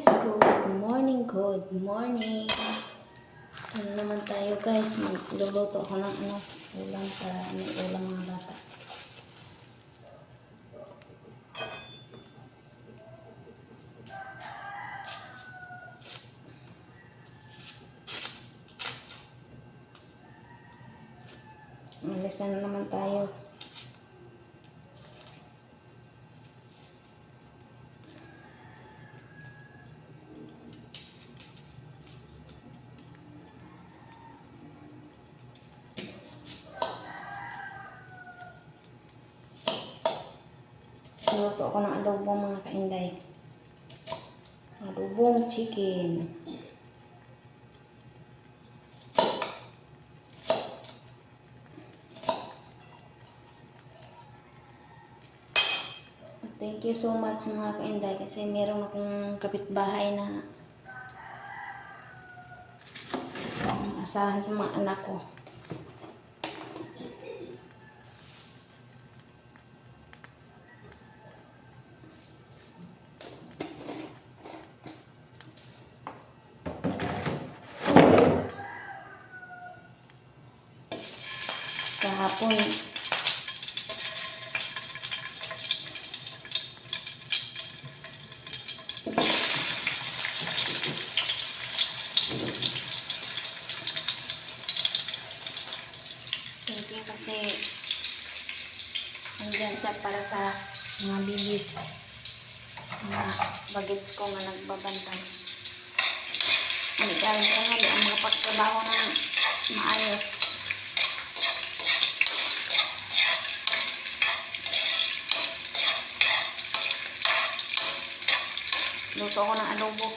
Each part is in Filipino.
guys, good morning, good morning. Ano naman tayo guys, magluluto ako ng ulam para may ulam mga bata. Alisa na naman tayo. Luto ako ng adobong mga kainday. Adobong chicken. Thank you so much mga kainday kasi meron akong kapitbahay na asahan sa mga anak ko. Kahapon thank you kasi andyan siya para sa mga bibis, mga bagets ko nga nagbabantay. Hindi galing ka nga ang mga pagtrabaho na maayos. Luto ko ng adobo.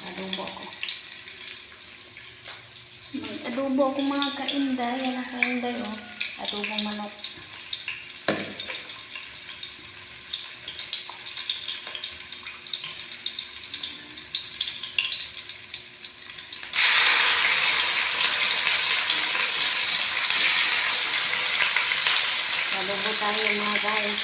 Adobo ko. May adobo ako mga kainday. Yan ang kainday oh. Adobong manok. Adobo tayo mga guys.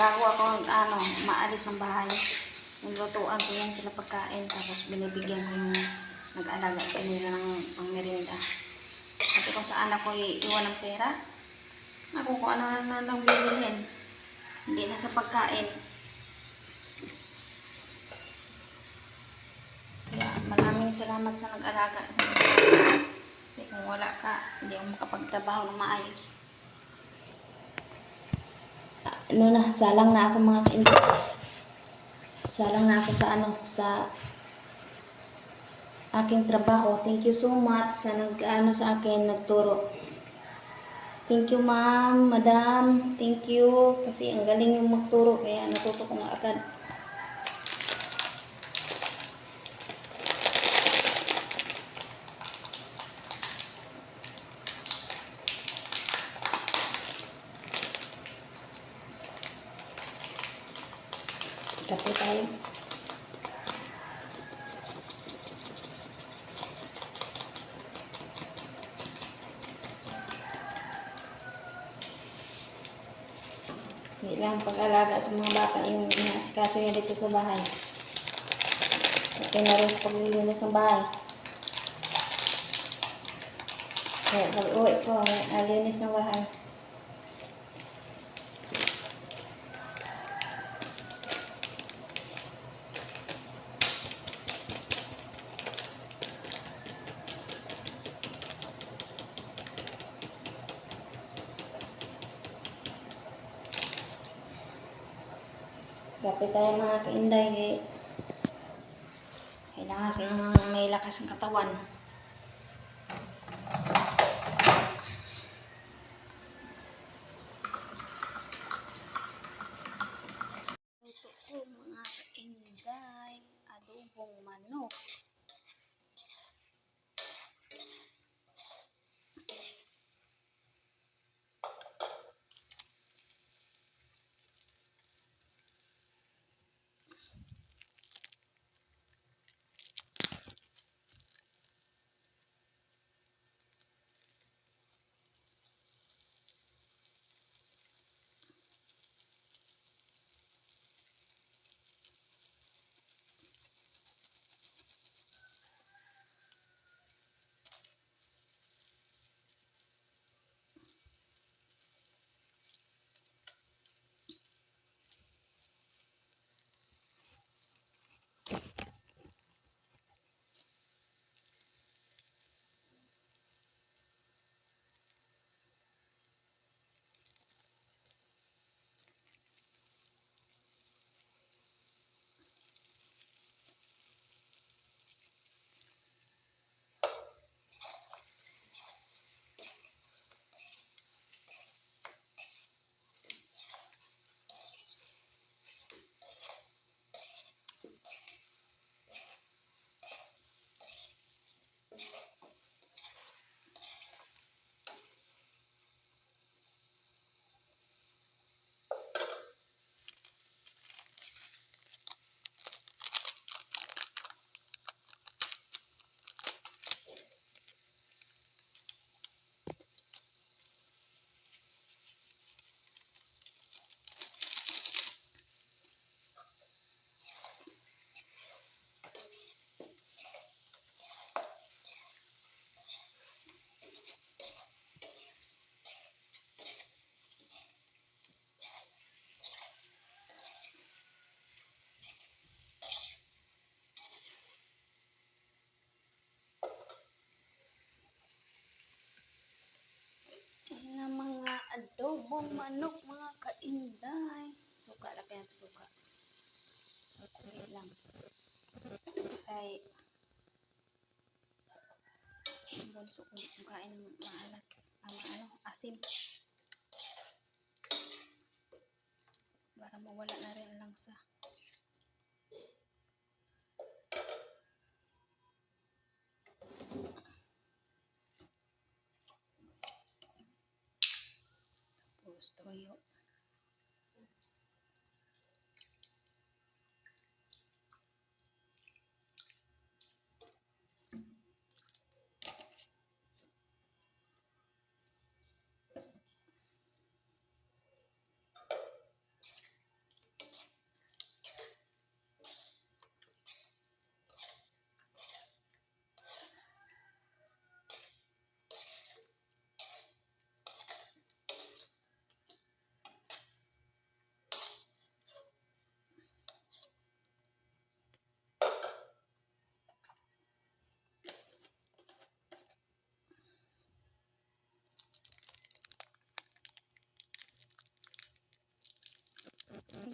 Bago ako maalis ng bahay, naglutuan ko yan sila pagkain, tapos binibigyan ko yung nag-alaga sa kanila ng pangmerinda. Kasi kung sa anak ko iwan ng pera, ako kung ano na lang bibilhin, hindi na sa pagkain. Kaya maraming salamat sa nag-alaga. Kasi kung wala ka, hindi ako makapagtrabaho ng maayos. Salang na ako mga kainday. Salang na ako sa aking trabaho. Thank you so much sa sa akin, nagturo. Thank you ma'am, madam. Thank you. Kasi ang galing yung magturo. Kaya natuto ko nga agad. Kape tayo. Hindi lang pag-alaga sa mga bata yung inaasikaso niya dito sa bahay. Ito na rin sa paglilinis ng bahay. Kaya pag-uwi ko, alinis ng bahay. Kape tayo mga kainday. Kailangan may lakas ng katawan. Luto ko mga kainday. akong manok mga kainday. Suka lang kaya suka. Okay lang. Kay bunso ko sukain ng maalat. Asim. Para mawala na rin ang langsa. Tapos toyo.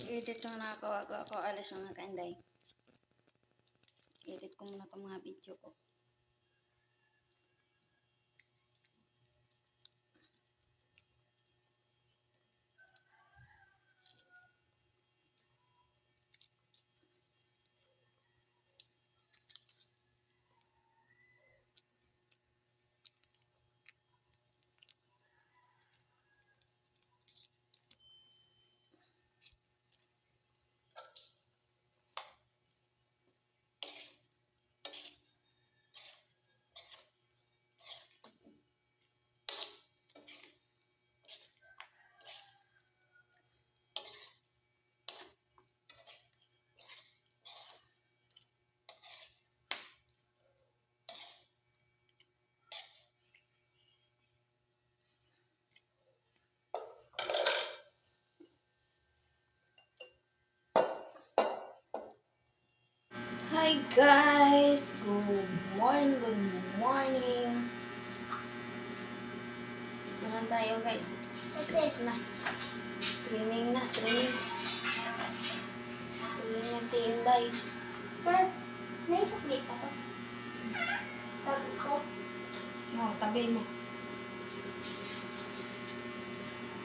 Edit lang na ako alis ng mga kainday. Edit ko muna itong mga video ko. Hi guys! Good morning! Naman tayo guys. Tapos na. Training na. Training na si Inday. Pero, naisip di pa to. Tabi ko. Oh, tabi mo.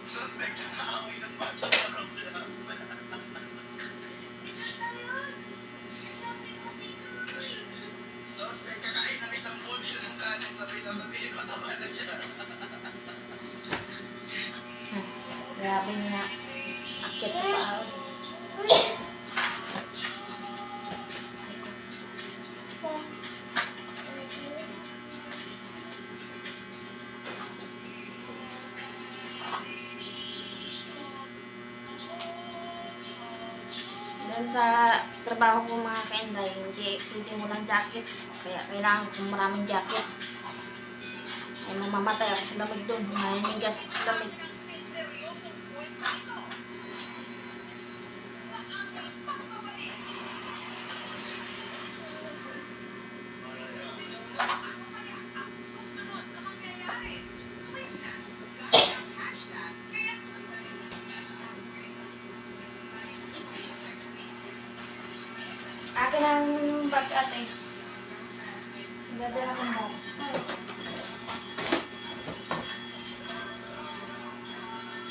Suspect na naaway ng bata sa Roblox. Suspect kakain ng isang bundle ng kanin, sabihin mataba na siya. Grabe nga. Akit sa paa. Doon sa trabaho ko mga kainday, hindi pwede mo lang jacket. Kaya kailangan ko maraming jacket. Ay mamamatay ako sa lamig doon. Maninigas ako sa lamig. Akin ang bag ate. Dadala kong bag.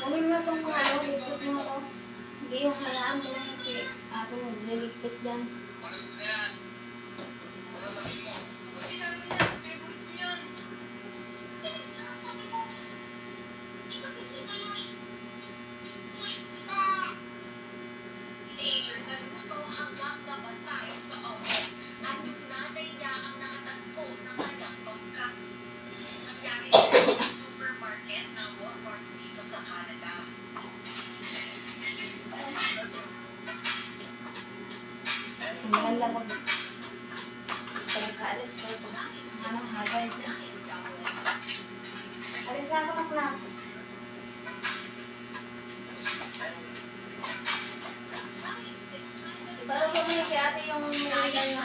Gawin mo itong mga lipat mo ito. Hindi yung hayaan mo na kasi ato mo nilipit dyan. Maganda pag pagkaalis ko ito. Hagay dyan. Alis na ako na. Ibaro ko muna kay ate yung nilagay na.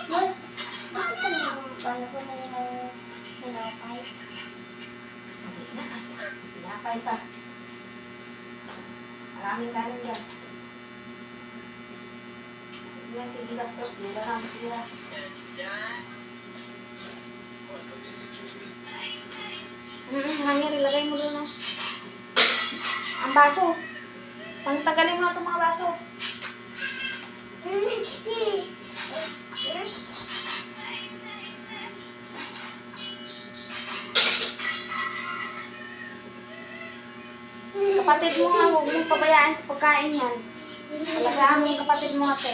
Mar, bakit ka naman paano ko na yung hinapay? Hindi na. Napay pa. Maraming kanin yan. Yan, sige gastos. Dila lang, tira. Hangir, ilagay mo doon. Oh. Ang baso. Pangtagalin mo na itong mga baso. Kapatid mo nga, huwag mong pabayaan sa pagkain yan. Alagaan mo yung kapatid mo ate.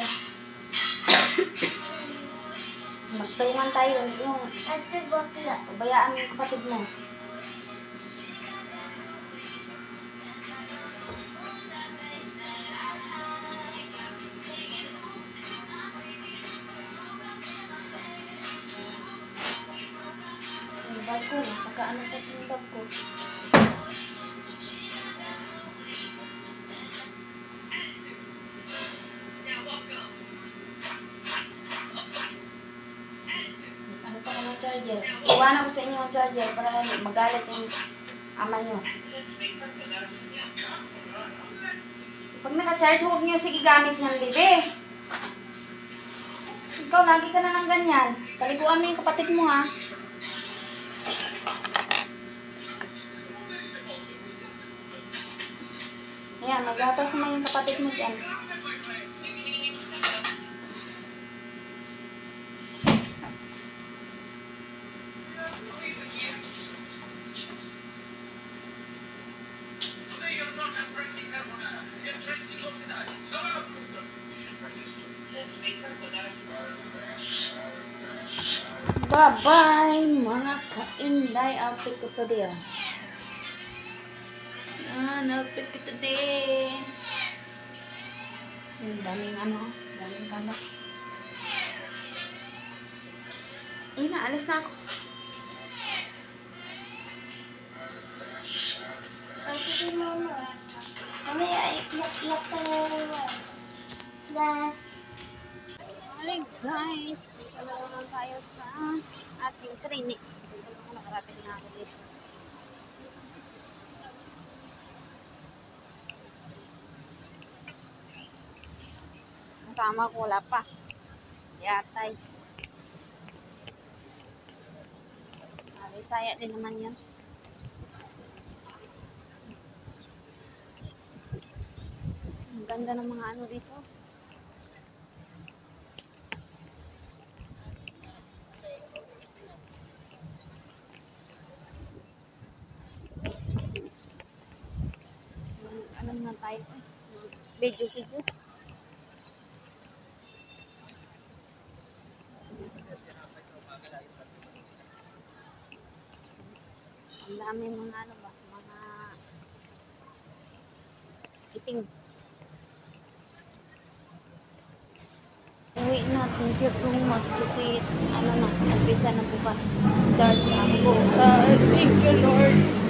Magtulungan tayo. Yung Ate, bakla. pabayaan mo yung kapatid mo. Yung bag ko, napakaano pa yung bag ko. Ano pa ka ng charger? Iwanan ko sa inyo ang charger para magalit yung ama nyo. Pag naka-charge, huwag nyo sige gamit ng libe. Ikaw, lagi ka na ng ganyan. Paliguan mo yung kapatid mo ha. Ayan, magatas mo yung kapatid mo dyan. You're not just drinking carbonara. You're drinking Lottinai. It's not a problem. You should try this. Let's make carbonara. Bye-bye, mga ka-inday. Outfit ko today. Outfit ko today. Ang daming daming kalat. Uy, naalis na ako. Ate, si mama. Kami ay iyak ka na naman. Da. Hi guys, dito na naman tayo sa ating training. Dito na ako nakarating na ako dito. Kasama ko wala pa. Yatay. Bisaya din naman yan. Ang ganda ng mga ano dito. Ano na tayo? Video. Ang dami mga mga skipping. Uwi na, thank you so much kasi umpisa na bukas. Start na ako. Thank you Lord.